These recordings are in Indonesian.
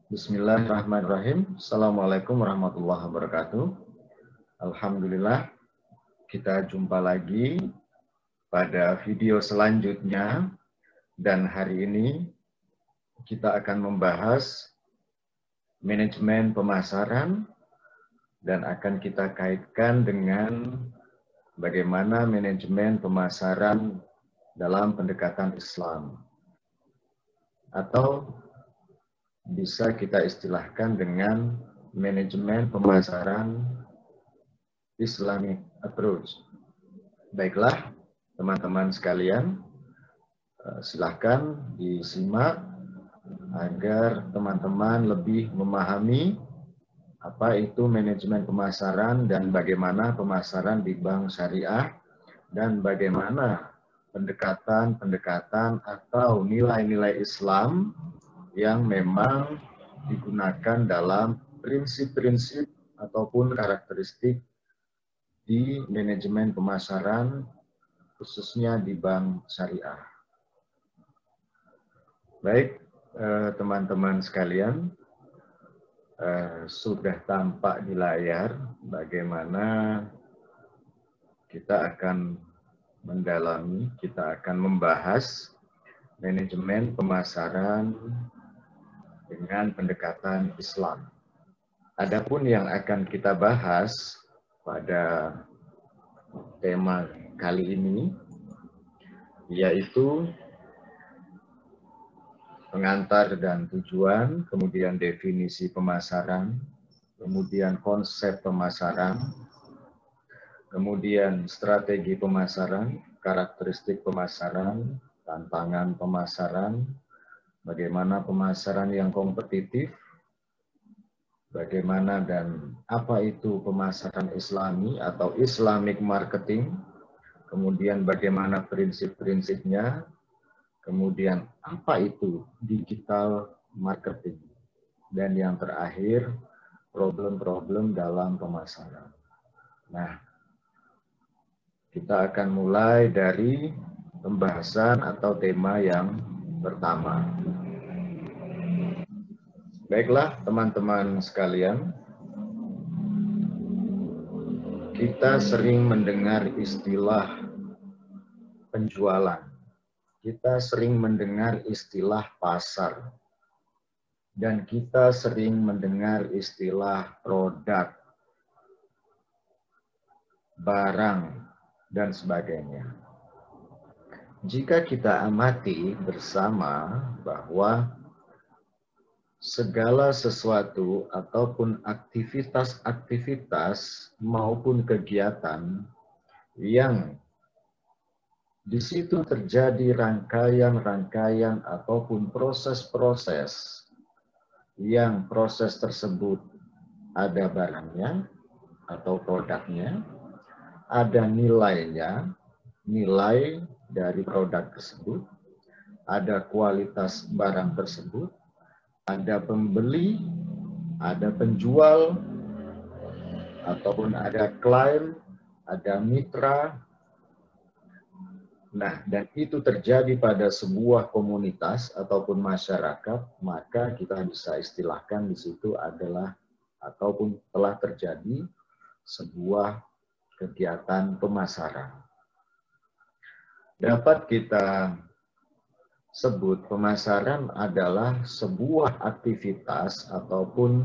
Bismillahirrahmanirrahim. Assalamualaikum warahmatullahi wabarakatuh. Alhamdulillah, kita jumpa lagi pada video selanjutnya. Dan hari ini kita akan membahas manajemen pemasaran dan akan kita kaitkan dengan bagaimana manajemen pemasaran dalam pendekatan Islam. Atau bisa kita istilahkan dengan manajemen pemasaran Islamic approach. Baiklah, teman-teman sekalian, silahkan disimak agar teman-teman lebih memahami apa itu manajemen pemasaran dan bagaimana pemasaran di bank syariah dan bagaimana pendekatan-pendekatan atau nilai-nilai Islam yang memang digunakan dalam prinsip-prinsip ataupun karakteristik di manajemen pemasaran khususnya di bank syariah. Baik, teman-teman sekalian, sudah tampak di layar bagaimana kita akan mendalami, kita akan membahas manajemen pemasaran dengan pendekatan Islam. Adapun yang akan kita bahas pada tema kali ini yaitu pengantar dan tujuan, kemudian definisi pemasaran, kemudian konsep pemasaran, kemudian strategi pemasaran, karakteristik pemasaran, tantangan pemasaran, bagaimana pemasaran yang kompetitif, bagaimana dan apa itu pemasaran Islami atau Islamic marketing, kemudian bagaimana prinsip-prinsipnya, kemudian apa itu digital marketing, dan yang terakhir problem-problem dalam pemasaran. Nah, kita akan mulai dari pembahasan atau tema yang pertama. Baiklah, teman-teman sekalian, kita sering mendengar istilah penjualan. Kita sering mendengar istilah pasar. Dan kita sering mendengar istilah produk, barang, dan sebagainya. Jika kita amati bersama bahwa segala sesuatu ataupun aktivitas-aktivitas maupun kegiatan yang di situ terjadi rangkaian-rangkaian ataupun proses-proses yang proses tersebut ada barangnya atau produknya, ada nilainya, nilai dari produk tersebut, ada kualitas barang tersebut, ada pembeli, ada penjual, ataupun ada klien, ada mitra. Nah, dan itu terjadi pada sebuah komunitas ataupun masyarakat, maka kita bisa istilahkan di situ adalah ataupun telah terjadi sebuah kegiatan pemasaran. Dapat kita sebut pemasaran adalah sebuah aktivitas ataupun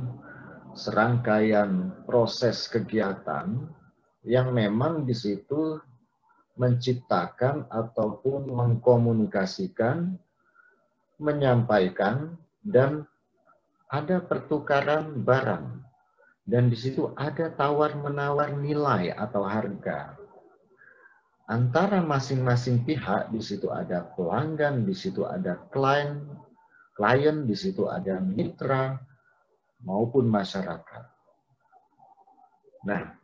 serangkaian proses kegiatan yang memang di situ menciptakan ataupun mengkomunikasikan, menyampaikan, dan ada pertukaran barang. Dan di situ ada tawar-menawar nilai atau harga. Antara masing-masing pihak, di situ ada pelanggan, di situ ada klien, di situ ada mitra, maupun masyarakat. Nah,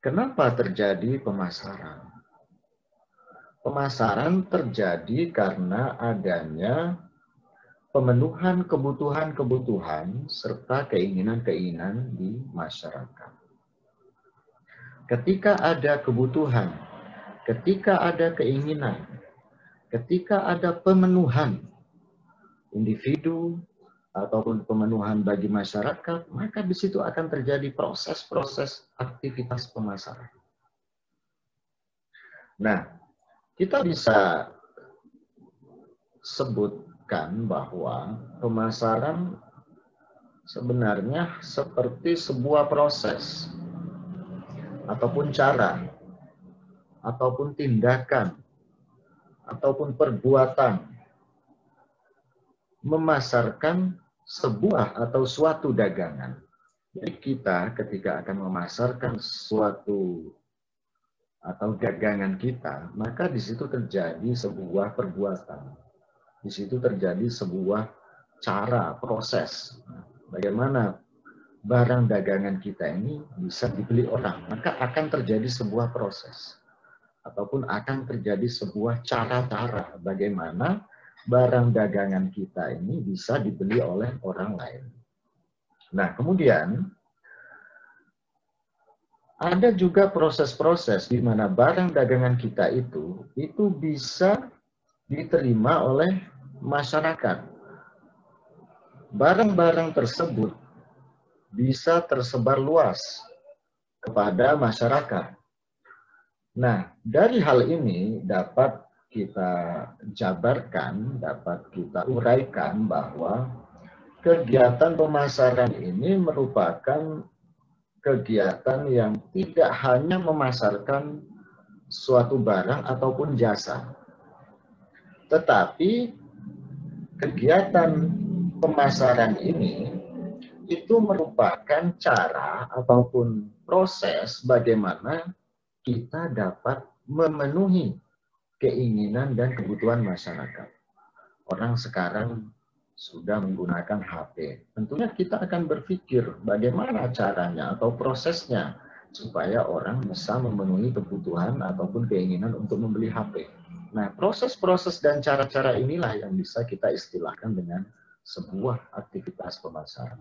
kenapa terjadi pemasaran? Pemasaran terjadi karena adanya pemenuhan kebutuhan-kebutuhan serta keinginan-keinginan di masyarakat. Ketika ada kebutuhan, ketika ada keinginan, ketika ada pemenuhan individu ataupun pemenuhan bagi masyarakat, maka di situ akan terjadi proses-proses aktivitas pemasaran. Nah, kita bisa sebutkan bahwa pemasaran sebenarnya seperti sebuah proses ataupun cara ataupun tindakan ataupun perbuatan memasarkan sebuah atau suatu dagangan. Jadi kita ketika akan memasarkan suatu atau dagangan kita, maka di situ terjadi sebuah perbuatan. Di situ terjadi sebuah cara, proses. Bagaimana barang dagangan kita ini bisa dibeli orang, maka akan terjadi sebuah proses. Ataupun akan terjadi sebuah cara-cara bagaimana barang dagangan kita ini bisa dibeli oleh orang lain. Nah, kemudian ada juga proses-proses di mana barang dagangan kita itu bisa diterima oleh masyarakat. Barang-barang tersebut bisa tersebar luas kepada masyarakat. Nah, dari hal ini dapat kita jabarkan, dapat kita uraikan bahwa kegiatan pemasaran ini merupakan kegiatan yang tidak hanya memasarkan suatu barang ataupun jasa, tetapi kegiatan pemasaran ini itu merupakan cara ataupun proses bagaimana kita dapat memenuhi keinginan dan kebutuhan masyarakat. Orang sekarang sudah menggunakan HP. Tentunya kita akan berpikir bagaimana caranya atau prosesnya supaya orang bisa memenuhi kebutuhan ataupun keinginan untuk membeli HP. Nah, proses-proses dan cara-cara inilah yang bisa kita istilahkan dengan sebuah aktivitas pemasaran.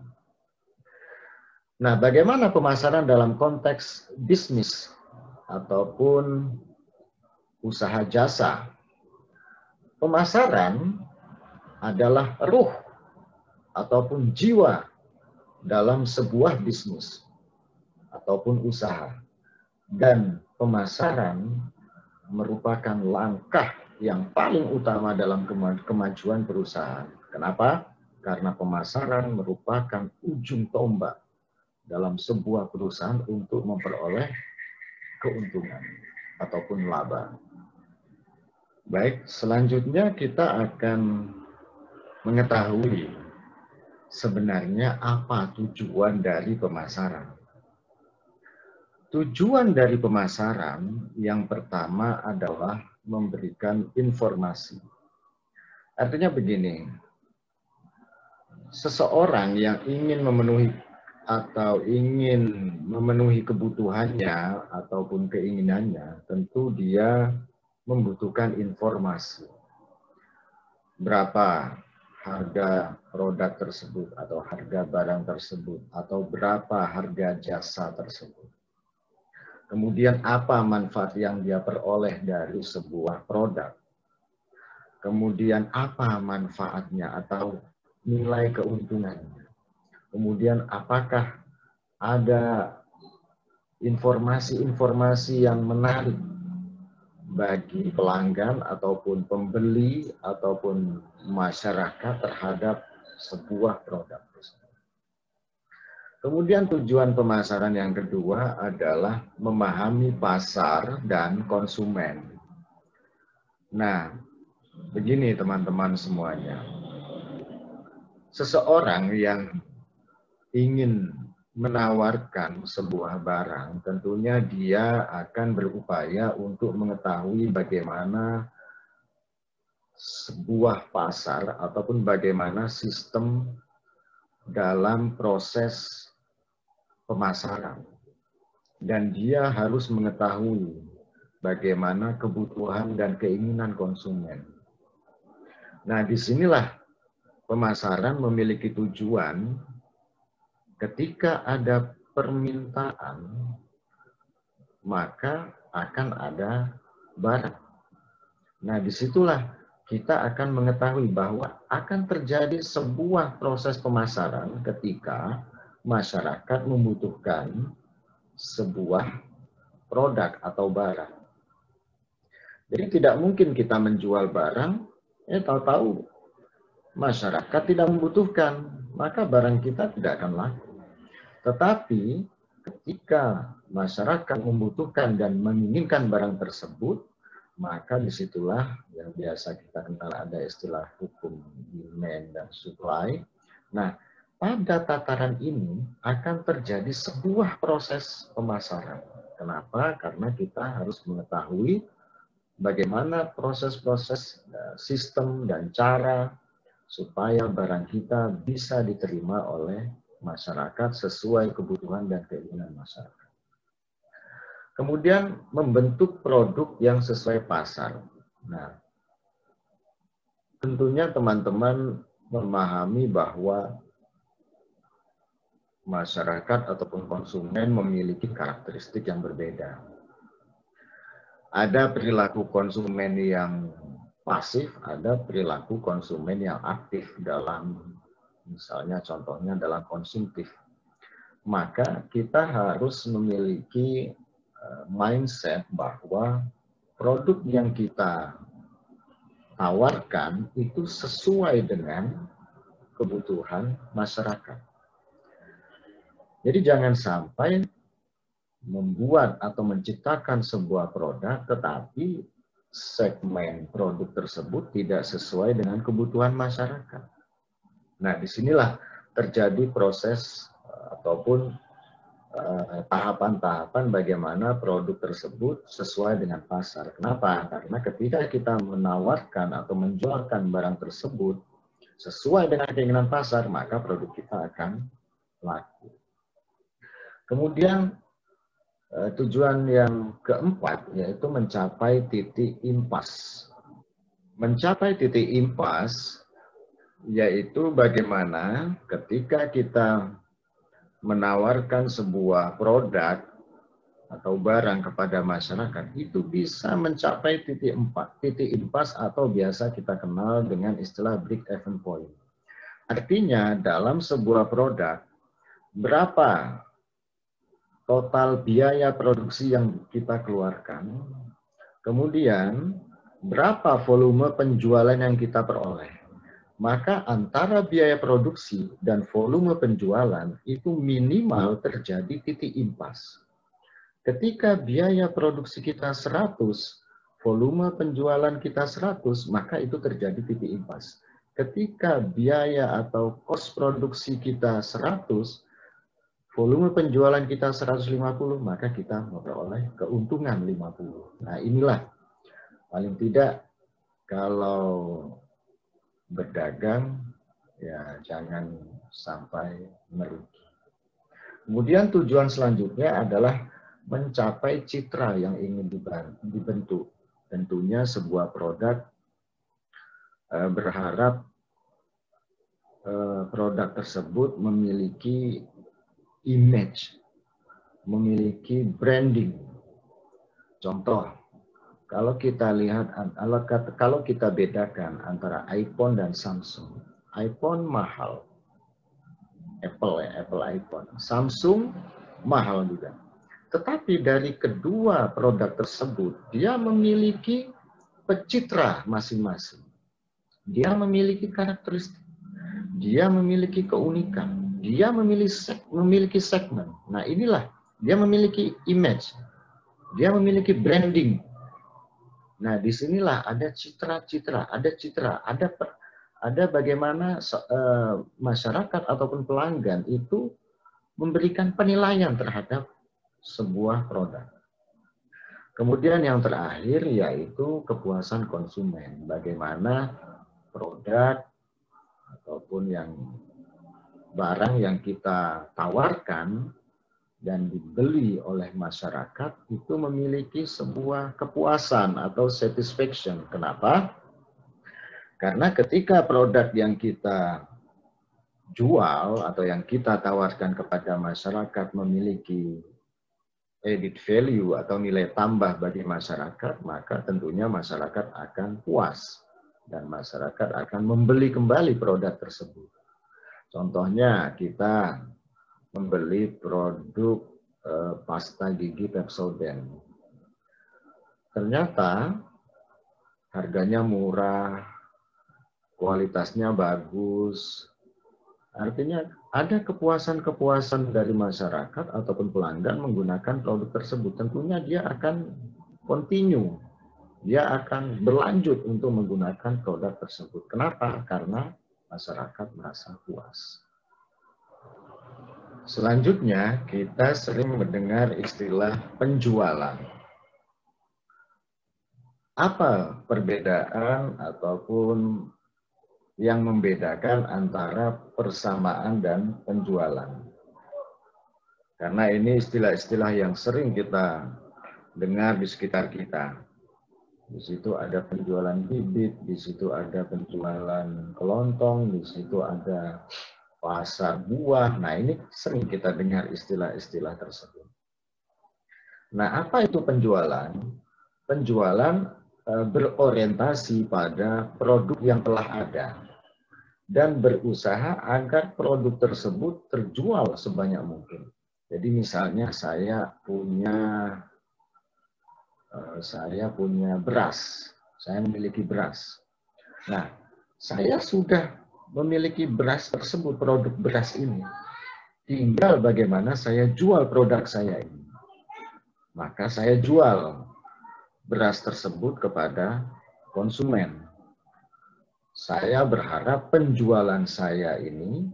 Nah, bagaimana pemasaran dalam konteks bisnis ataupun usaha jasa? Pemasaran adalah ruh ataupun jiwa dalam sebuah bisnis ataupun usaha. Dan pemasaran merupakan langkah yang paling utama dalam kemajuan perusahaan. Kenapa? Karena pemasaran merupakan ujung tombak dalam sebuah perusahaan untuk memperoleh keuntungan ataupun laba. Baik, selanjutnya kita akan mengetahui sebenarnya apa tujuan dari pemasaran. Tujuan dari pemasaran yang pertama adalah memberikan informasi. Artinya begini, seseorang yang ingin memenuhi atau ingin memenuhi kebutuhannya ataupun keinginannya, tentu dia membutuhkan informasi. Berapa harga produk tersebut atau harga barang tersebut atau berapa harga jasa tersebut. Kemudian apa manfaat yang dia peroleh dari sebuah produk. Kemudian apa manfaatnya atau nilai keuntungannya. Kemudian apakah ada informasi-informasi yang menarik bagi pelanggan ataupun pembeli ataupun masyarakat terhadap sebuah produk tersebut. Kemudian tujuan pemasaran yang kedua adalah memahami pasar dan konsumen. Nah, begini teman-teman semuanya. Seseorang yang ingin menawarkan sebuah barang, tentunya dia akan berupaya untuk mengetahui bagaimana sebuah pasar ataupun bagaimana sistem dalam proses pemasaran. Dan dia harus mengetahui bagaimana kebutuhan dan keinginan konsumen. Nah, disinilah pemasaran memiliki tujuan. Ketika ada permintaan, maka akan ada barang. Nah, disitulah kita akan mengetahui bahwa akan terjadi sebuah proses pemasaran ketika masyarakat membutuhkan sebuah produk atau barang. Jadi tidak mungkin kita menjual barang, tahu-tahu masyarakat tidak membutuhkan, maka barang kita tidak akan laku. Tetapi ketika masyarakat membutuhkan dan menginginkan barang tersebut, maka disitulah yang biasa kita kenal ada istilah hukum demand dan supply. Nah, pada tataran ini akan terjadi sebuah proses pemasaran. Kenapa? Karena kita harus mengetahui bagaimana proses-proses sistem dan cara supaya barang kita bisa diterima oleh masyarakat sesuai kebutuhan dan keinginan masyarakat. Kemudian membentuk produk yang sesuai pasar. Nah, tentunya teman-teman memahami bahwa masyarakat ataupun konsumen memiliki karakteristik yang berbeda. Ada perilaku konsumen yang pasif, ada perilaku konsumen yang aktif dalam, misalnya contohnya dalam konsumtif. Maka kita harus memiliki mindset bahwa produk yang kita tawarkan itu sesuai dengan kebutuhan masyarakat. Jadi jangan sampai membuat atau menciptakan sebuah produk tetapi segmen produk tersebut tidak sesuai dengan kebutuhan masyarakat. Nah, disinilah terjadi proses ataupun tahapan-tahapan bagaimana produk tersebut sesuai dengan pasar. Kenapa? Karena ketika kita menawarkan atau menjualkan barang tersebut sesuai dengan keinginan pasar, maka produk kita akan laku. Kemudian tujuan yang keempat yaitu mencapai titik impas. Mencapai titik impas yaitu bagaimana ketika kita menawarkan sebuah produk atau barang kepada masyarakat itu bisa mencapai titik impas atau biasa kita kenal dengan istilah break-even point. Artinya dalam sebuah produk berapa total biaya produksi yang kita keluarkan, kemudian berapa volume penjualan yang kita peroleh. Maka antara biaya produksi dan volume penjualan itu minimal terjadi titik impas. Ketika biaya produksi kita 100, volume penjualan kita 100, maka itu terjadi titik impas. Ketika biaya atau kos produksi kita 100, volume penjualan kita 150, maka kita memperoleh keuntungan 50. Nah, inilah paling tidak kalau berdagang, ya jangan sampai merugi. Kemudian tujuan selanjutnya adalah mencapai citra yang ingin dibentuk. Tentunya sebuah produk berharap produk tersebut memiliki image, memiliki branding. Contoh, kalau kita lihat, kalau kita bedakan antara iPhone dan Samsung, iPhone mahal, Apple iPhone, Samsung mahal juga. Tetapi dari kedua produk tersebut, dia memiliki pecitra masing-masing. Dia memiliki karakteristik, dia memiliki keunikan. Dia memiliki segmen. Nah, inilah dia memiliki image. Dia memiliki branding. Nah, disinilah ada citra-citra, ada bagaimana masyarakat ataupun pelanggan itu memberikan penilaian terhadap sebuah produk. Kemudian yang terakhir yaitu kepuasan konsumen. Bagaimana produk ataupun barang yang kita tawarkan dan dibeli oleh masyarakat itu memiliki sebuah kepuasan atau satisfaction. Kenapa? Karena ketika produk yang kita jual atau yang kita tawarkan kepada masyarakat memiliki added value atau nilai tambah bagi masyarakat, maka tentunya masyarakat akan puas. dan masyarakat akan membeli kembali produk tersebut. Contohnya kita membeli produk pasta gigi Pepsodent. Ternyata harganya murah, kualitasnya bagus. Artinya ada kepuasan-kepuasan dari masyarakat ataupun pelanggan menggunakan produk tersebut. Tentunya dia akan continue, dia akan berlanjut untuk menggunakan produk tersebut. Kenapa? Karena masyarakat merasa puas. Selanjutnya, kita sering mendengar istilah penjualan. Apa perbedaan ataupun yang membedakan antara persamaan dan penjualan? Karena ini istilah-istilah yang sering kita dengar di sekitar kita. Di situ ada penjualan bibit, di situ ada penjualan kelontong, di situ ada pasar buah. Nah, ini sering kita dengar istilah-istilah tersebut. Nah, apa itu penjualan? Penjualan berorientasi pada produk yang telah ada dan berusaha agar produk tersebut terjual sebanyak mungkin. Jadi misalnya saya punya beras, saya memiliki beras. Nah, saya sudah memiliki beras tersebut, produk beras ini. Tinggal bagaimana saya jual produk saya ini. Maka saya jual beras tersebut kepada konsumen. Saya berharap penjualan saya ini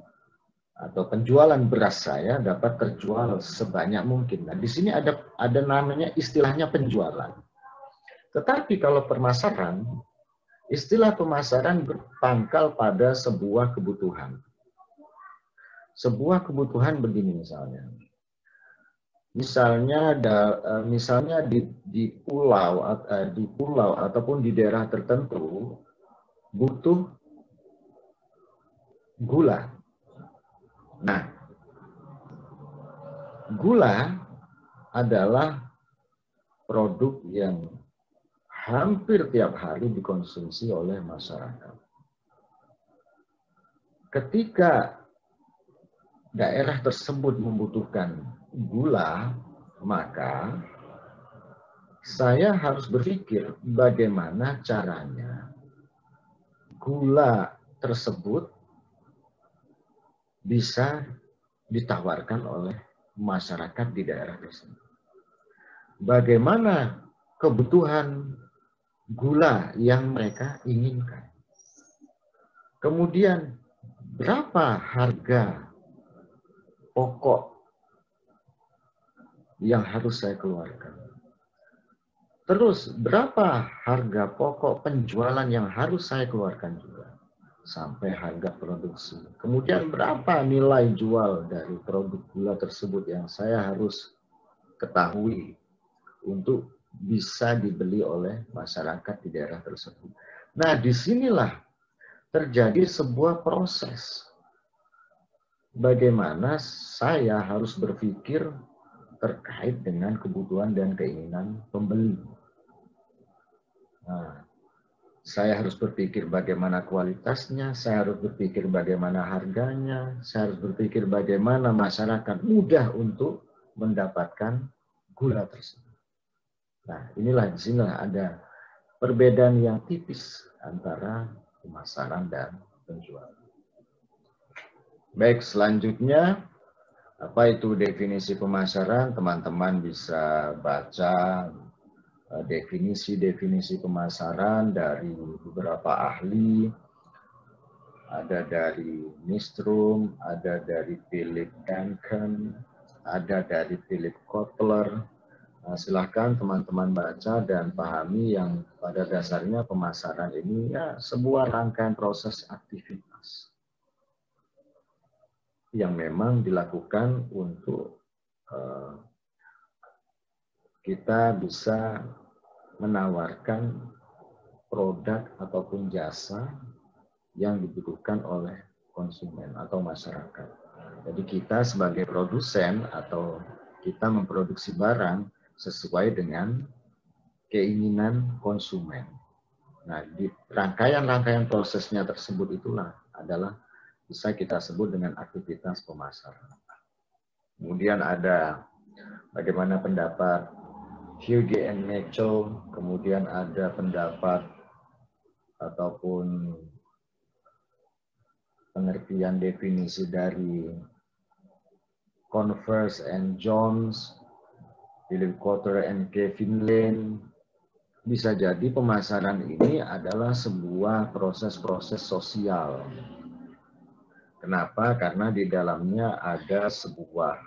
atau penjualan beras saya dapat terjual sebanyak mungkin. Nah, di sini ada namanya istilahnya penjualan. Tetapi kalau pemasaran, istilah pemasaran berpangkal pada sebuah kebutuhan. Sebuah kebutuhan begini misalnya. Misalnya di pulau ataupun di daerah tertentu butuh gula. Nah, gula adalah produk yang hampir tiap hari dikonsumsi oleh masyarakat. Ketika daerah tersebut membutuhkan gula, maka saya harus berpikir bagaimana caranya gula tersebut bisa ditawarkan oleh masyarakat di daerah tersebut. Bagaimana kebutuhan gula yang mereka inginkan. Kemudian berapa harga pokok yang harus saya keluarkan. Terus berapa harga pokok penjualan yang harus saya keluarkan juga. Sampai harga produksi. Kemudian berapa nilai jual dari produk gula tersebut yang saya harus ketahui untuk bisa dibeli oleh masyarakat di daerah tersebut. Nah, disinilah terjadi sebuah proses. Bagaimana saya harus berpikir terkait dengan kebutuhan dan keinginan pembeli. Nah, saya harus berpikir bagaimana kualitasnya, saya harus berpikir bagaimana harganya, saya harus berpikir bagaimana masyarakat mudah untuk mendapatkan gula tersebut. Nah, di sinilah ada perbedaan yang tipis antara pemasaran dan penjualan. Baik, selanjutnya apa itu definisi pemasaran? Teman-teman bisa baca definisi-definisi pemasaran dari beberapa ahli, ada dari Nystrom, ada dari Philip Duncan, ada dari Philip Kotler. Nah, silahkan teman-teman baca dan pahami yang pada dasarnya pemasaran ini ya sebuah rangkaian proses aktivitas yang memang dilakukan untuk kita bisa menawarkan produk ataupun jasa yang dibutuhkan oleh konsumen atau masyarakat. Jadi kita sebagai produsen atau kita memproduksi barang sesuai dengan keinginan konsumen. Nah, di rangkaian-rangkaian prosesnya tersebut itulah adalah bisa kita sebut dengan aktivitas pemasaran. Kemudian ada bagaimana pendapat Hugh and Mitchell, kemudian ada pendapat ataupun pengertian definisi dari Converse and Jones, Philip Kotler and Kevin Lane. Bisa jadi pemasaran ini adalah sebuah proses-proses sosial. Kenapa? Karena di dalamnya ada sebuah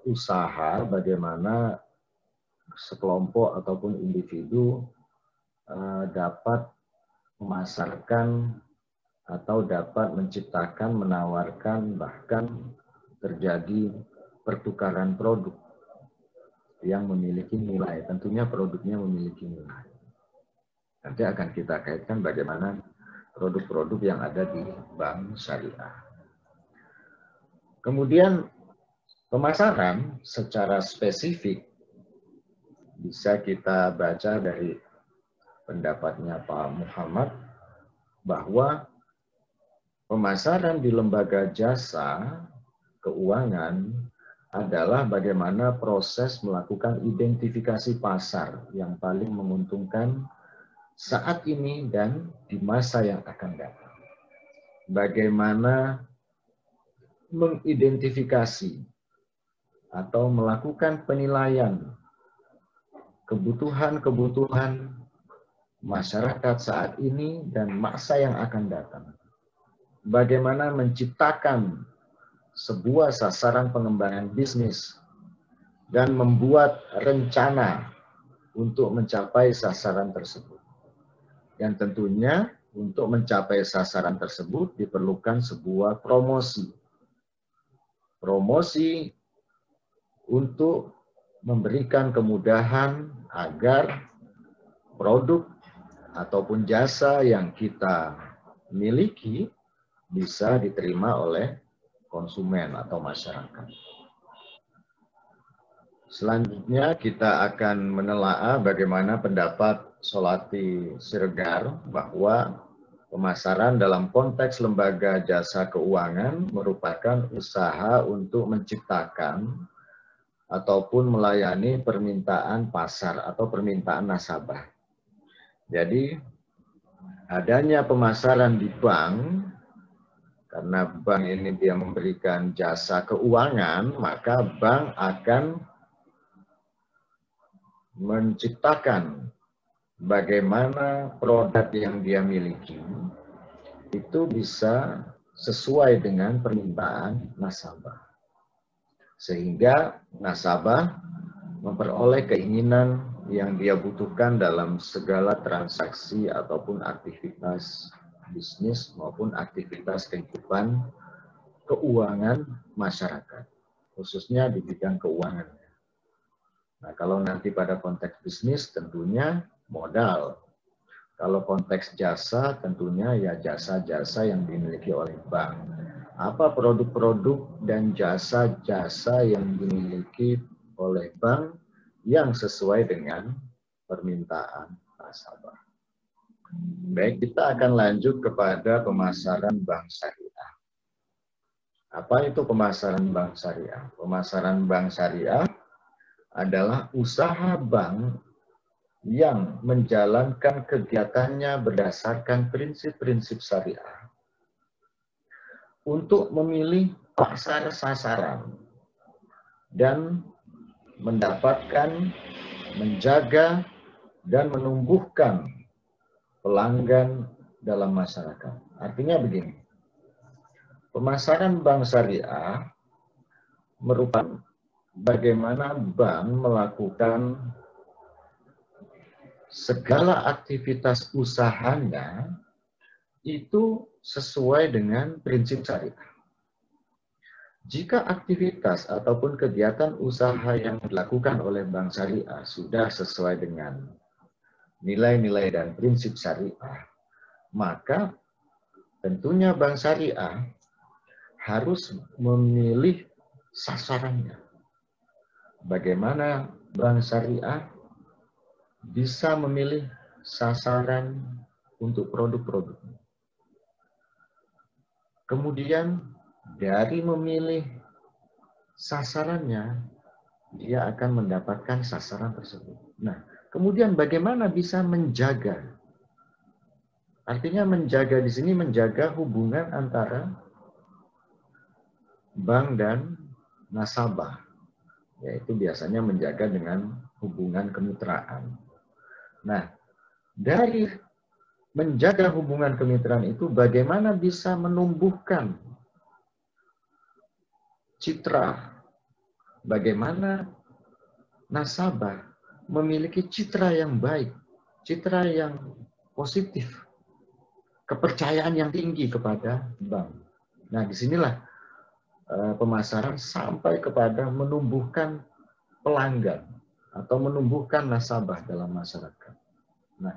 usaha bagaimana sekelompok ataupun individu dapat memasarkan atau dapat menciptakan, menawarkan, bahkan terjadi pertukaran produk yang memiliki nilai. Tentunya produknya memiliki nilai. Nanti akan kita kaitkan bagaimana produk-produk yang ada di bank syariah. Kemudian pemasaran secara spesifik bisa kita baca dari pendapatnya Pak Muhammad bahwa pemasaran di lembaga jasa keuangan adalah bagaimana proses melakukan identifikasi pasar yang paling menguntungkan saat ini dan di masa yang akan datang. Bagaimana mengidentifikasi atau melakukan penilaian kebutuhan-kebutuhan masyarakat saat ini dan masa yang akan datang. Bagaimana menciptakan sebuah sasaran pengembangan bisnis dan membuat rencana untuk mencapai sasaran tersebut. Yang tentunya untuk mencapai sasaran tersebut diperlukan sebuah promosi. Promosi untuk memberikan kemudahan agar produk ataupun jasa yang kita miliki bisa diterima oleh konsumen atau masyarakat. Selanjutnya kita akan menelaah bagaimana pendapat Solati Siregar bahwa pemasaran dalam konteks lembaga jasa keuangan merupakan usaha untuk menciptakan ataupun melayani permintaan pasar atau permintaan nasabah. Jadi adanya pemasaran di bank, karena bank ini dia memberikan jasa keuangan, maka bank akan menciptakan bagaimana produk yang dia miliki itu bisa sesuai dengan permintaan nasabah. Sehingga nasabah memperoleh keinginan yang dia butuhkan dalam segala transaksi ataupun aktivitas bisnis maupun aktivitas kehidupan keuangan masyarakat, khususnya di bidang keuangan. Nah, kalau nanti pada konteks bisnis tentunya modal. Kalau konteks jasa tentunya ya jasa-jasa yang dimiliki oleh bank. Apa produk-produk dan jasa-jasa yang dimiliki oleh bank yang sesuai dengan permintaan nasabah. Baik, kita akan lanjut kepada pemasaran bank syariah. Apa itu pemasaran bank syariah? Pemasaran bank syariah adalah usaha bank yang menjalankan kegiatannya berdasarkan prinsip-prinsip syariah untuk memilih pasar sasaran dan mendapatkan, menjaga, dan menumbuhkan pelanggan dalam masyarakat. Artinya begini, pemasaran bank syariah merupakan bagaimana bank melakukan segala aktivitas usahanya itu sesuai dengan prinsip syariah. Jika aktivitas ataupun kegiatan usaha yang dilakukan oleh bank syariah sudah sesuai dengan nilai-nilai dan prinsip syariah, maka tentunya bank syariah harus memilih sasarannya. Bagaimana bank syariah bisa memilih sasaran untuk produk-produknya. Kemudian dari memilih sasarannya, dia akan mendapatkan sasaran tersebut. Nah, kemudian bagaimana bisa menjaga? Artinya menjaga di sini menjaga hubungan antara bank dan nasabah, yaitu biasanya menjaga dengan hubungan kemitraan. Nah, dari menjaga hubungan kemitraan itu bagaimana bisa menumbuhkan citra, bagaimana nasabah memiliki citra yang baik, citra yang positif, kepercayaan yang tinggi kepada bank. Nah, disinilah pemasaran sampai kepada menumbuhkan pelanggan atau menumbuhkan nasabah dalam masyarakat. Nah,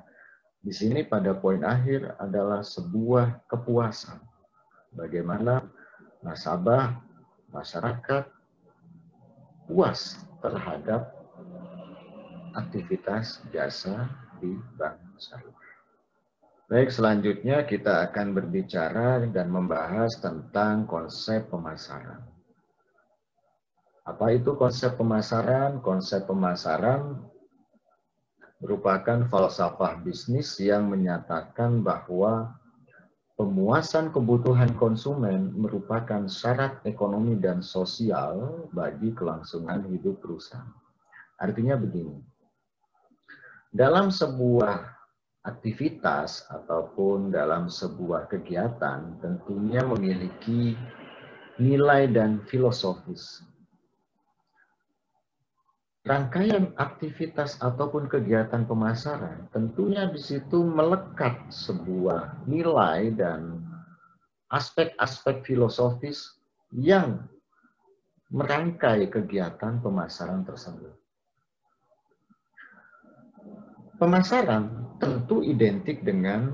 di sini pada poin akhir adalah sebuah kepuasan. Bagaimana nasabah, masyarakat puas terhadap aktivitas jasa di bank syariah. Baik, selanjutnya kita akan berbicara dan membahas tentang konsep pemasaran. Apa itu konsep pemasaran? Konsep pemasaran merupakan falsafah bisnis yang menyatakan bahwa pemuasan kebutuhan konsumen merupakan syarat ekonomi dan sosial bagi kelangsungan hidup perusahaan. Artinya begini, dalam sebuah aktivitas ataupun dalam sebuah kegiatan tentunya memiliki nilai dan filosofis. Rangkaian aktivitas ataupun kegiatan pemasaran tentunya di situ melekat sebuah nilai dan aspek-aspek filosofis yang merangkai kegiatan pemasaran tersebut. Pemasaran tentu identik dengan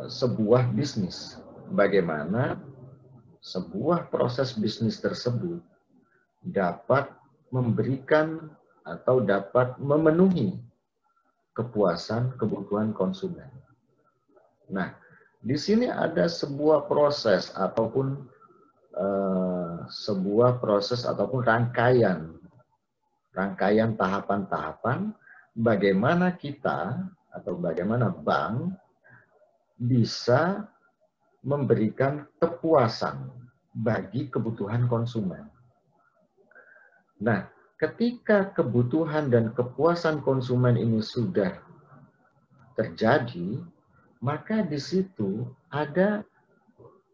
sebuah bisnis. Bagaimana sebuah proses bisnis tersebut dapat memberikan atau dapat memenuhi kepuasan kebutuhan konsumen. Nah, di sini ada sebuah proses ataupun rangkaian tahapan-tahapan bagaimana kita atau bagaimana bank bisa memberikan kepuasan bagi kebutuhan konsumen. Nah, ketika kebutuhan dan kepuasan konsumen ini sudah terjadi, maka di situ ada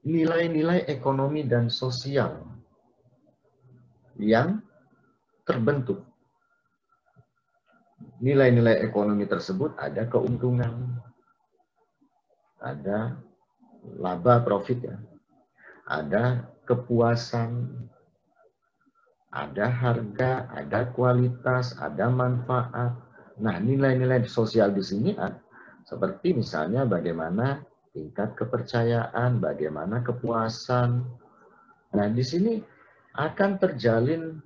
nilai-nilai ekonomi dan sosial yang terbentuk. Nilai-nilai ekonomi tersebut ada keuntungan, ada laba profit ya, ada kepuasan, ada harga, ada kualitas, ada manfaat. Nah, nilai-nilai sosial di sini seperti misalnya bagaimana tingkat kepercayaan, bagaimana kepuasan. Nah, di sini akan terjalin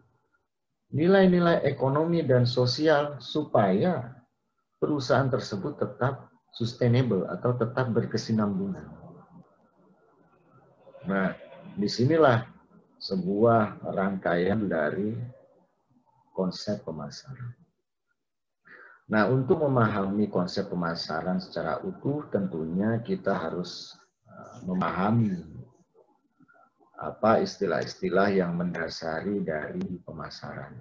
nilai-nilai ekonomi dan sosial supaya perusahaan tersebut tetap sustainable atau tetap berkesinambungan. Nah, disinilah sebuah rangkaian dari konsep pemasaran. Nah, untuk memahami konsep pemasaran secara utuh, tentunya kita harus memahami apa istilah-istilah yang mendasari dari pemasaran.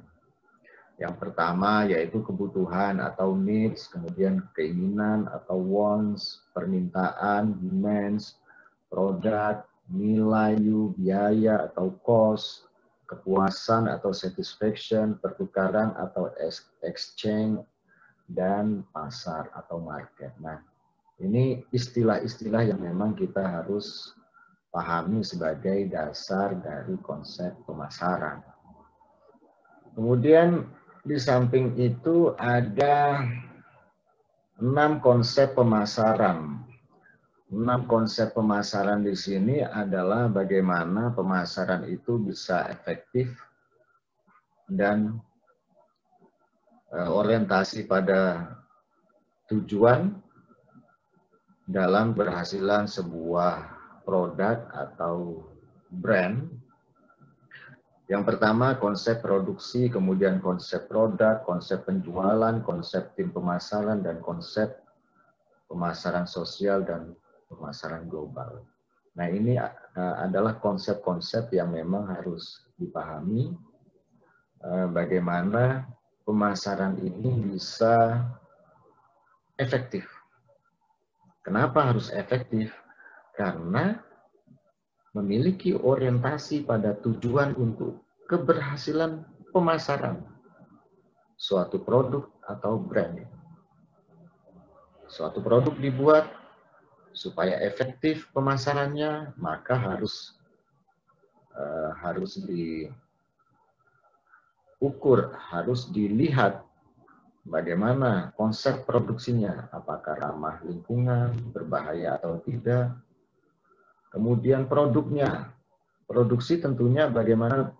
Yang pertama yaitu kebutuhan atau needs, kemudian keinginan atau wants, permintaan, demands, produk, nilai, biaya atau cost, kepuasan atau satisfaction, pertukaran atau exchange, dan pasar atau market. Nah, ini istilah-istilah yang memang kita harus pahami sebagai dasar dari konsep pemasaran. Kemudian di samping itu ada 6 konsep pemasaran. 6 konsep pemasaran di sini adalah bagaimana pemasaran itu bisa efektif dan orientasi pada tujuan dalam berhasilan sebuah produk atau brand. Yang pertama konsep produksi, kemudian konsep produk, konsep penjualan, konsep tim pemasaran, dan konsep pemasaran sosial dan pemasaran global. Nah, ini adalah konsep-konsep yang memang harus dipahami bagaimana pemasaran ini bisa efektif. Kenapa harus efektif? Karena memiliki orientasi pada tujuan untuk keberhasilan pemasaran suatu produk atau brand. Suatu produk dibuat supaya efektif pemasarannya, maka harus diukur, harus dilihat bagaimana konsep produksinya, apakah ramah lingkungan, berbahaya atau tidak. Kemudian produknya, produksi tentunya bagaimana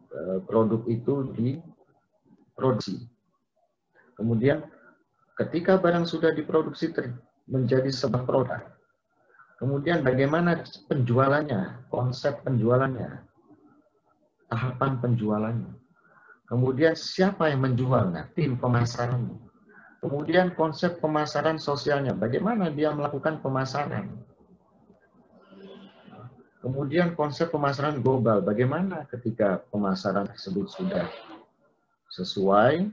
produk itu diproduksi. Kemudian ketika barang sudah diproduksi menjadi sebuah produk, kemudian bagaimana penjualannya, konsep penjualannya, tahapan penjualannya. Kemudian siapa yang menjual? Nah, tim pemasaran. Kemudian konsep pemasaran sosialnya, bagaimana dia melakukan pemasaran. Kemudian konsep pemasaran global, bagaimana ketika pemasaran tersebut sudah sesuai,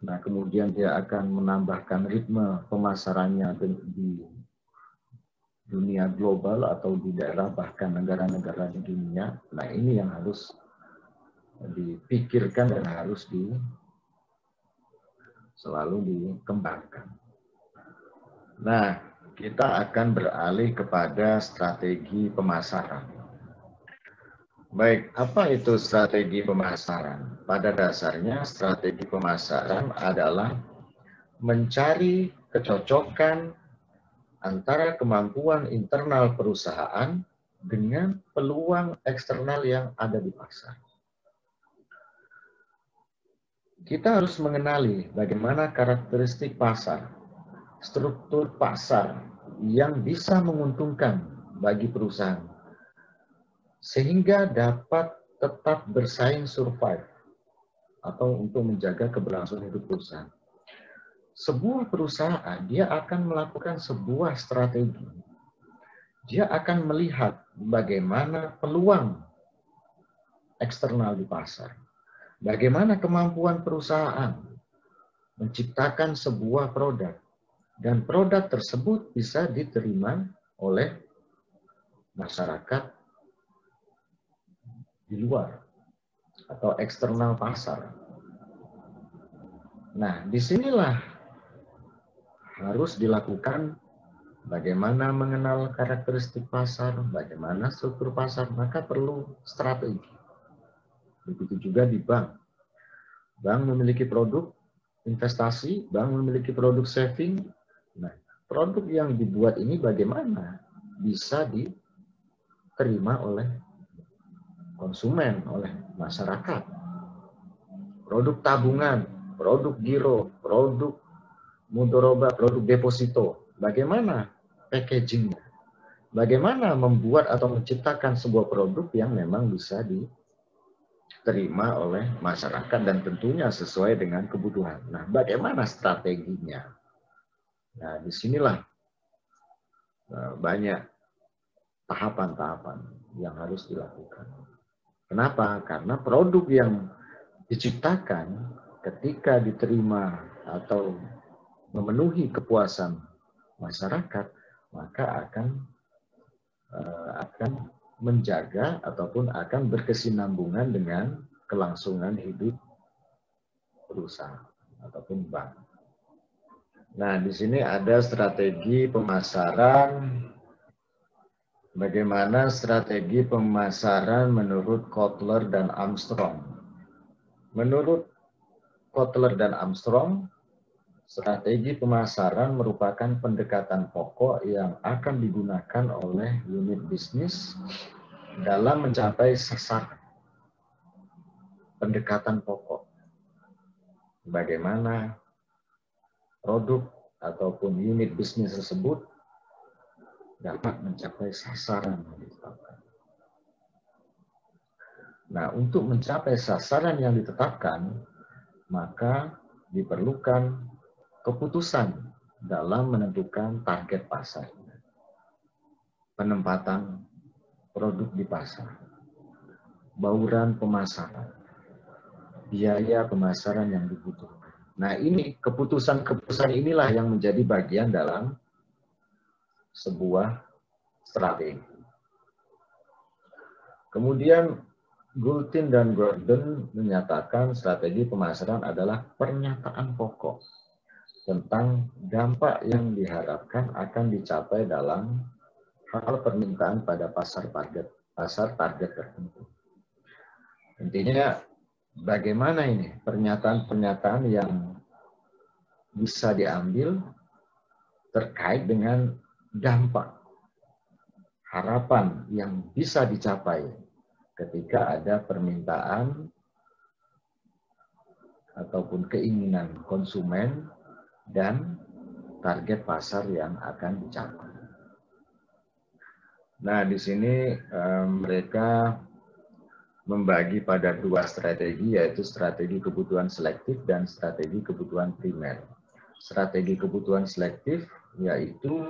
nah kemudian dia akan menambahkan ritme pemasarannya di dunia global atau di daerah bahkan negara-negara di dunia. Nah ini yang harus dipikirkan dan harus selalu dikembangkan. Nah, kita akan beralih kepada strategi pemasaran. Baik, apa itu strategi pemasaran? Pada dasarnya strategi pemasaran adalah mencari kecocokan antara kemampuan internal perusahaan dengan peluang eksternal yang ada di pasar. Kita harus mengenali bagaimana karakteristik pasar, struktur pasar yang bisa menguntungkan bagi perusahaan, sehingga dapat tetap bersaing survive atau untuk menjaga keberlangsungan hidup perusahaan. Sebuah perusahaan, dia akan melakukan sebuah strategi. Dia akan melihat bagaimana peluang eksternal di pasar. Bagaimana kemampuan perusahaan menciptakan sebuah produk. Dan produk tersebut bisa diterima oleh masyarakat di luar atau eksternal pasar. Nah, disinilah harus dilakukan bagaimana mengenal karakteristik pasar, bagaimana struktur pasar, maka perlu strategi. Begitu juga di bank. Bank memiliki produk investasi, bank memiliki produk saving. Nah, produk yang dibuat ini bagaimana bisa diterima oleh konsumen, oleh masyarakat. Produk tabungan, produk giro, produk mudoroba, produk deposito. Bagaimana packagingnya? Bagaimana membuat atau menciptakan sebuah produk yang memang bisa diterima oleh masyarakat dan tentunya sesuai dengan kebutuhan. Nah, bagaimana strateginya? Nah, disinilah banyak tahapan-tahapan yang harus dilakukan. Kenapa? Karena produk yang diciptakan ketika diterima atau memenuhi kepuasan masyarakat, maka akan menjaga ataupun akan berkesinambungan dengan kelangsungan hidup perusahaan ataupun bank. Nah, di sini ada strategi pemasaran. Bagaimana strategi pemasaran menurut Kotler dan Armstrong? Menurut Kotler dan Armstrong, strategi pemasaran merupakan pendekatan pokok yang akan digunakan oleh unit bisnis dalam mencapai sasaran. Pendekatan pokok. Bagaimana produk ataupun unit bisnis tersebut dapat mencapai sasaran yang ditetapkan. Nah, untuk mencapai sasaran yang ditetapkan, maka diperlukan keputusan dalam menentukan target pasar, penempatan produk di pasar, bauran pemasaran, biaya pemasaran yang dibutuhkan. Nah, ini keputusan-keputusan inilah yang menjadi bagian dalam sebuah strategi. Kemudian Gultin dan Gordon menyatakan strategi pemasaran adalah pernyataan pokok tentang dampak yang diharapkan akan dicapai dalam hal permintaan pada pasar target tertentu. Intinya bagaimana ini pernyataan-pernyataan yang bisa diambil terkait dengan dampak harapan yang bisa dicapai ketika ada permintaan ataupun keinginan konsumen dan target pasar yang akan dicapai. Nah, di sini mereka membagi pada dua strategi, yaitu strategi kebutuhan selektif dan strategi kebutuhan primer. Strategi kebutuhan selektif yaitu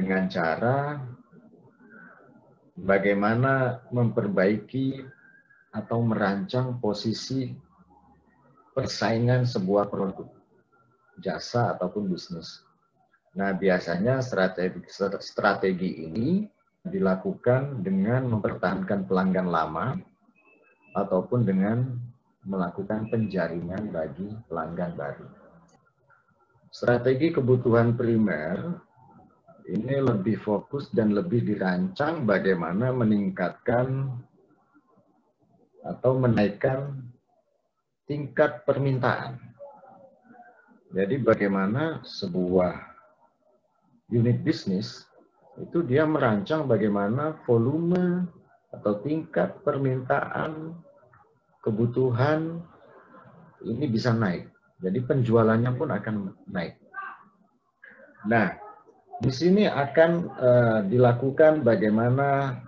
dengan cara bagaimana memperbaiki atau merancang posisi persaingan sebuah produk, jasa ataupun bisnis. Nah, biasanya strategi ini dilakukan dengan mempertahankan pelanggan lama ataupun dengan melakukan penjaringan bagi pelanggan baru. Strategi kebutuhan primer ini lebih fokus dan lebih dirancang bagaimana meningkatkan atau menaikkan tingkat permintaan. Jadi bagaimana sebuah unit bisnis itu dia merancang bagaimana volume atau tingkat permintaan kebutuhan ini bisa naik. Jadi penjualannya pun akan naik. Nah, di sini akan dilakukan bagaimana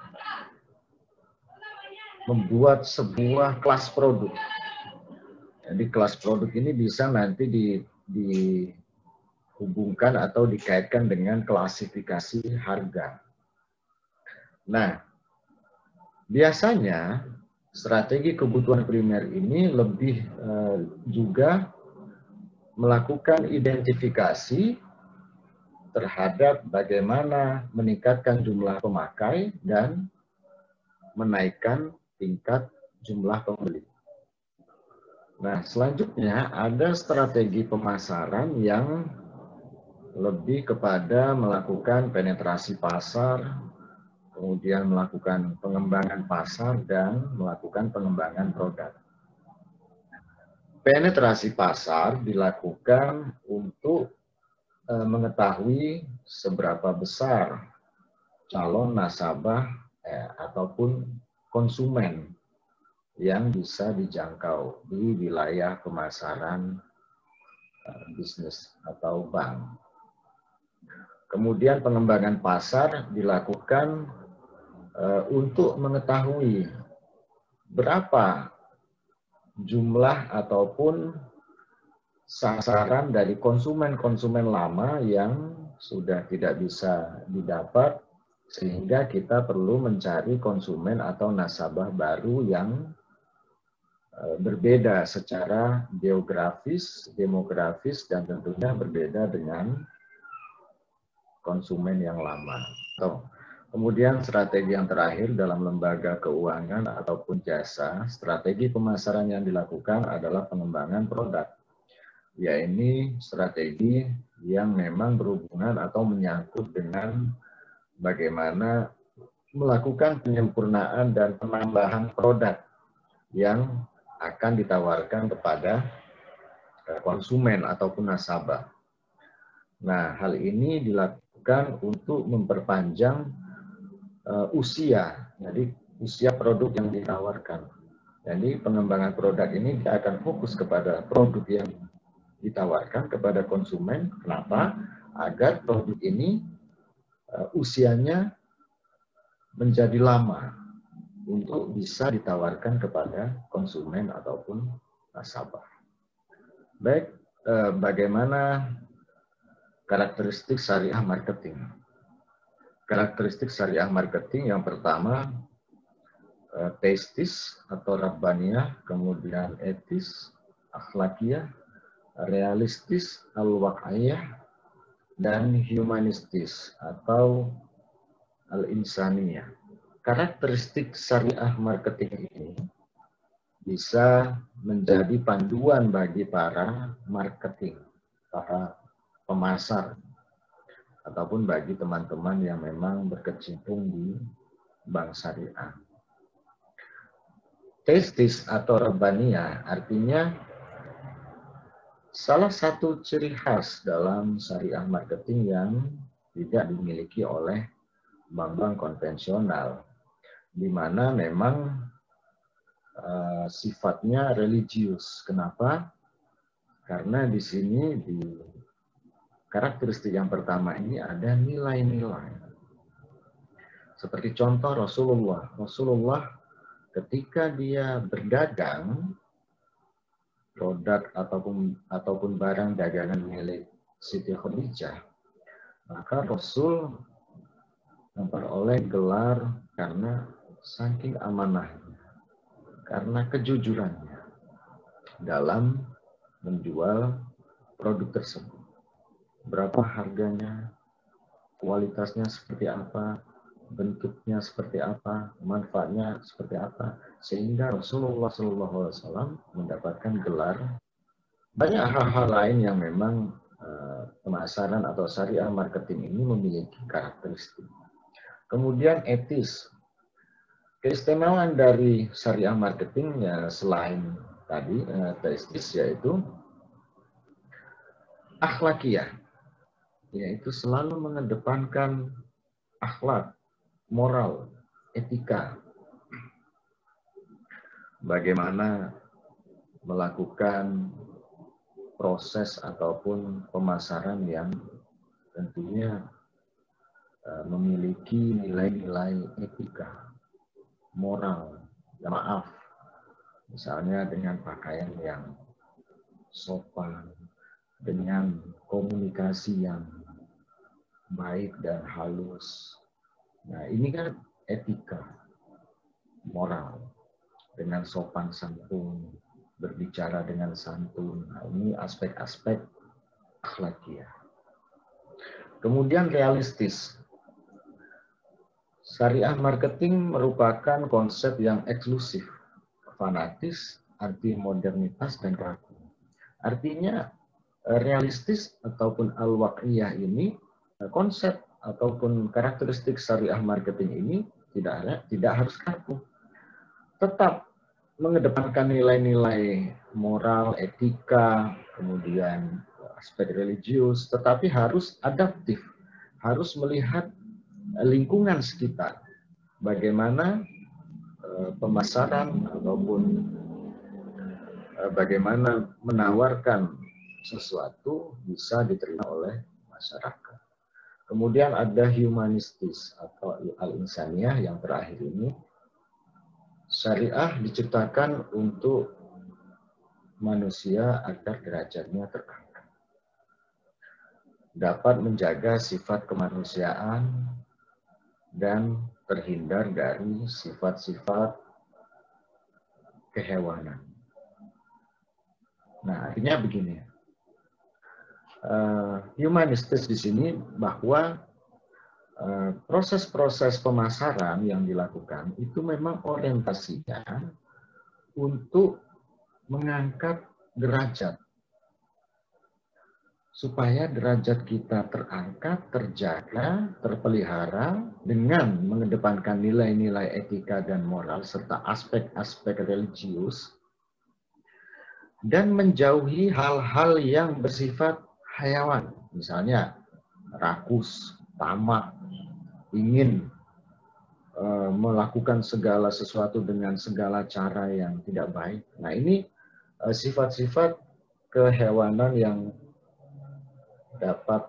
membuat sebuah kelas produk. Jadi kelas produk ini bisa nanti dihubungkan atau dikaitkan dengan klasifikasi harga. Nah, biasanya strategi kebutuhan primer ini lebih juga melakukan identifikasi terhadap bagaimana meningkatkan jumlah pemakai dan menaikkan tingkat jumlah pembeli. Nah, selanjutnya ada strategi pemasaran yang lebih kepada melakukan penetrasi pasar, kemudian melakukan pengembangan pasar, dan melakukan pengembangan produk. Penetrasi pasar dilakukan untuk mengetahui seberapa besar calon nasabah ataupun konsumen yang bisa dijangkau di wilayah pemasaran bisnis atau bank. Kemudian pengembangan pasar dilakukan untuk mengetahui berapa jumlah ataupun sasaran dari konsumen-konsumen lama yang sudah tidak bisa didapat, sehingga kita perlu mencari konsumen atau nasabah baru yang berbeda secara geografis, demografis, dan tentunya berbeda dengan konsumen yang lama. Kemudian strategi yang terakhir dalam lembaga keuangan ataupun jasa, strategi pemasaran yang dilakukan adalah pengembangan produk. Ya, ini strategi yang memang berhubungan atau menyangkut dengan bagaimana melakukan penyempurnaan dan penambahan produk yang akan ditawarkan kepada konsumen ataupun nasabah. Nah, hal ini dilakukan untuk memperpanjang usia, jadi usia produk yang ditawarkan. Jadi pengembangan produk ini akan fokus kepada produk yang ditawarkan kepada konsumen. Kenapa? Agar produk ini usianya menjadi lama untuk bisa ditawarkan kepada konsumen ataupun nasabah. Baik, bagaimana karakteristik syariah marketing? Karakteristik syariah marketing yang pertama, teistis atau rabbaniyah, kemudian etis, akhlakiyah, realistis, al-waq'iyah, dan humanistis atau al-insaniyah. Karakteristik syariah marketing ini bisa menjadi panduan bagi para marketing, para pemasar, ataupun bagi teman-teman yang memang berkecimpung di bank syariah. Teistis atau rabbaniyah artinya salah satu ciri khas dalam syariah marketing yang tidak dimiliki oleh bank-bank konvensional, di mana memang sifatnya religius. Kenapa? Karena di sini di karakteristik yang pertama ini ada nilai-nilai. Seperti contoh Rasulullah ketika dia berdagang produk ataupun barang dagangan milik Siti Khadijah, maka Rasul memperoleh gelar karena saking amanahnya, karena kejujurannya dalam menjual produk tersebut. Berapa harganya, kualitasnya seperti apa, bentuknya seperti apa, manfaatnya seperti apa, sehingga Rasulullah SAW mendapatkan gelar. Banyak hal-hal lain yang memang pemasaran atau syariah marketing ini memiliki karakteristik. Kemudian etis. Keistimewaan dari syariah marketing ya selain tadi teistis yaitu akhlakiyah, yaitu selalu mengedepankan akhlak, moral, etika. Bagaimana melakukan proses ataupun pemasaran yang tentunya memiliki nilai-nilai etika, moral, ya maaf, misalnya dengan pakaian yang sopan, dengan komunikasi yang baik dan halus. Nah, ini kan etika, moral, dengan sopan santun, berbicara dengan santun. Nah, ini aspek-aspek akhlakiyah. Kemudian realistis. Syariah marketing merupakan konsep yang eksklusif, fanatis, anti modernitas, dan kaku. Artinya realistis ataupun al-waqiyah ini, konsep ataupun karakteristik syariah marketing ini tidak harus kaku. Tetap mengedepankan nilai-nilai moral, etika, kemudian aspek religius, tetapi harus adaptif, harus melihat lingkungan sekitar. Bagaimana pemasaran ataupun bagaimana menawarkan sesuatu bisa diterima oleh masyarakat. Kemudian ada humanistis atau al-insaniyah yang terakhir ini. Syariah diciptakan untuk manusia agar derajatnya terangkat. Dapat menjaga sifat kemanusiaan dan terhindar dari sifat-sifat kehewanan. Nah, artinya begini. Humanistis di sini bahwa proses-proses pemasaran yang dilakukan itu memang orientasinya untuk mengangkat derajat. Supaya derajat kita terangkat, terjaga, terpelihara dengan mengedepankan nilai-nilai etika dan moral serta aspek-aspek religius dan menjauhi hal-hal yang bersifat hayawan, misalnya rakus, tamak, ingin melakukan segala sesuatu dengan segala cara yang tidak baik. Nah, ini sifat-sifat kehewanan yang dapat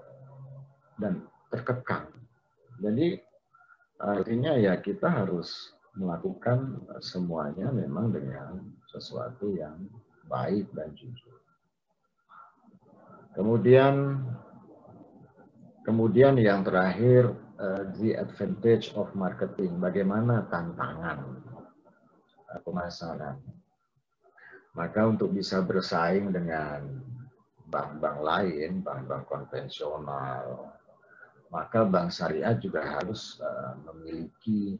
dan terkekang Jadi artinya ya kita harus melakukan semuanya memang dengan sesuatu yang baik dan jujur. Kemudian yang terakhir, the advantage of marketing. Bagaimana tantangan pemasaran? Maka untuk bisa bersaing dengan bank-bank lain, bank-bank konvensional, maka bank syariah juga harus memiliki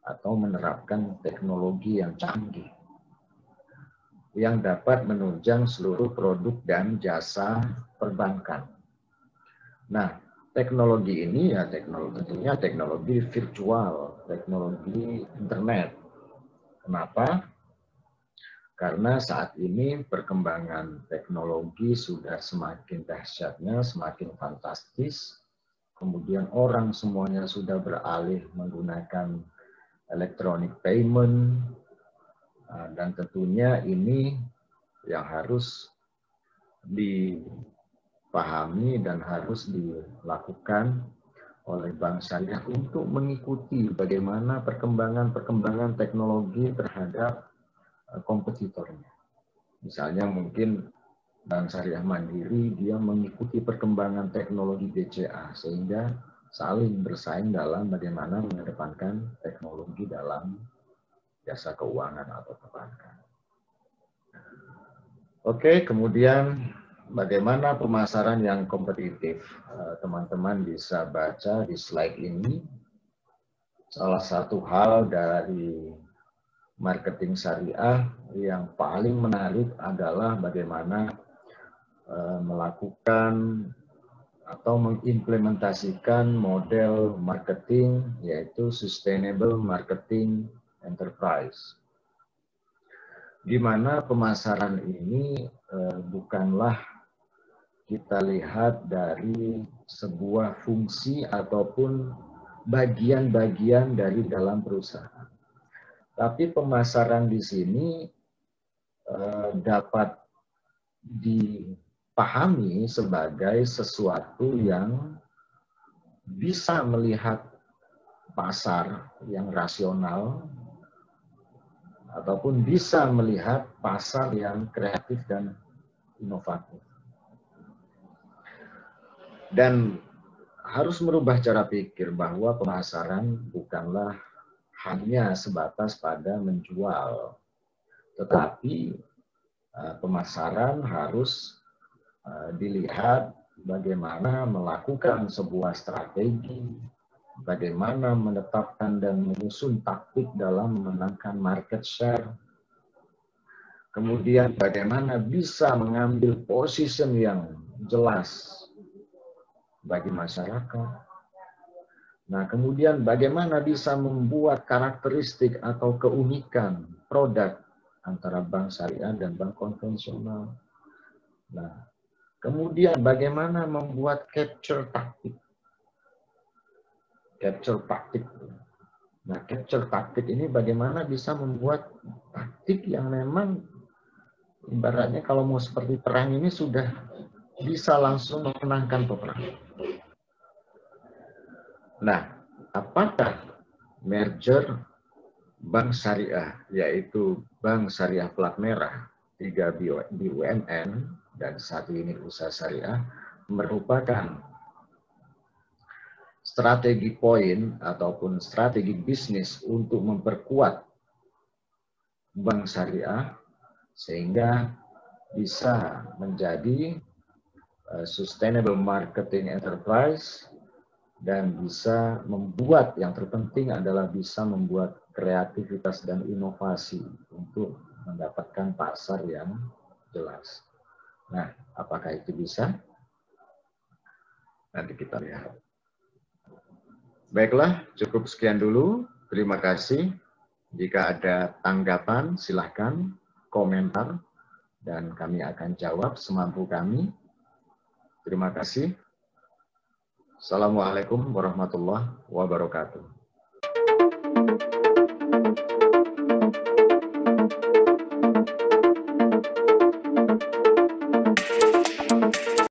atau menerapkan teknologi yang canggih yang dapat menunjang seluruh produk dan jasa perbankan. Nah, teknologi ini ya tentunya teknologi virtual, teknologi internet. Kenapa? Karena saat ini perkembangan teknologi sudah semakin dahsyatnya, semakin fantastis. Kemudian orang semuanya sudah beralih menggunakan electronic payment. Dan tentunya ini yang harus dipahami dan harus dilakukan oleh bank syariah untuk mengikuti bagaimana perkembangan teknologi terhadap kompetitornya. Misalnya mungkin Bank Syariah Mandiri dia mengikuti perkembangan teknologi BCA sehingga saling bersaing dalam bagaimana mengedepankan teknologi dalam jasa keuangan atau perbankan. Oke, kemudian bagaimana pemasaran yang kompetitif? Teman-teman bisa baca di slide ini. Salah satu hal dari marketing syariah yang paling menarik adalah bagaimana melakukan atau mengimplementasikan model marketing yaitu sustainable marketing enterprise. Di mana pemasaran ini bukanlah kita lihat dari sebuah fungsi ataupun bagian-bagian dari dalam perusahaan. Tapi pemasaran di sini dapat dipahami sebagai sesuatu yang bisa melihat pasar yang rasional ataupun bisa melihat pasar yang kreatif dan inovatif. Dan harus merubah cara pikir bahwa pemasaran bukanlah hanya sebatas pada menjual, tetapi pemasaran harus dilihat bagaimana melakukan sebuah strategi, bagaimana menetapkan dan menyusun taktik dalam memenangkan market share, kemudian bagaimana bisa mengambil position yang jelas bagi masyarakat. Nah, kemudian bagaimana bisa membuat karakteristik atau keunikan produk antara bank syariah dan bank konvensional. Nah, kemudian bagaimana membuat capture taktik. Nah, capture taktik ini bagaimana bisa membuat taktik yang memang ibaratnya kalau mau seperti perang ini sudah bisa langsung memenangkan peperangan. Nah, apakah merger bank syariah, yaitu bank syariah plat merah, 3 BUMN, dan 1 unit usaha syariah, merupakan strategi poin ataupun strategi bisnis untuk memperkuat bank syariah, sehingga bisa menjadi sustainable marketing enterprise, dan bisa membuat, yang terpenting adalah bisa membuat kreativitas dan inovasi untuk mendapatkan pasar yang jelas. Nah, apakah itu bisa? Nanti kita lihat. Baiklah, cukup sekian dulu. Terima kasih. Jika ada tanggapan, silahkan komentar, dan kami akan jawab semampu kami. Terima kasih. Assalamualaikum warahmatullahi wabarakatuh.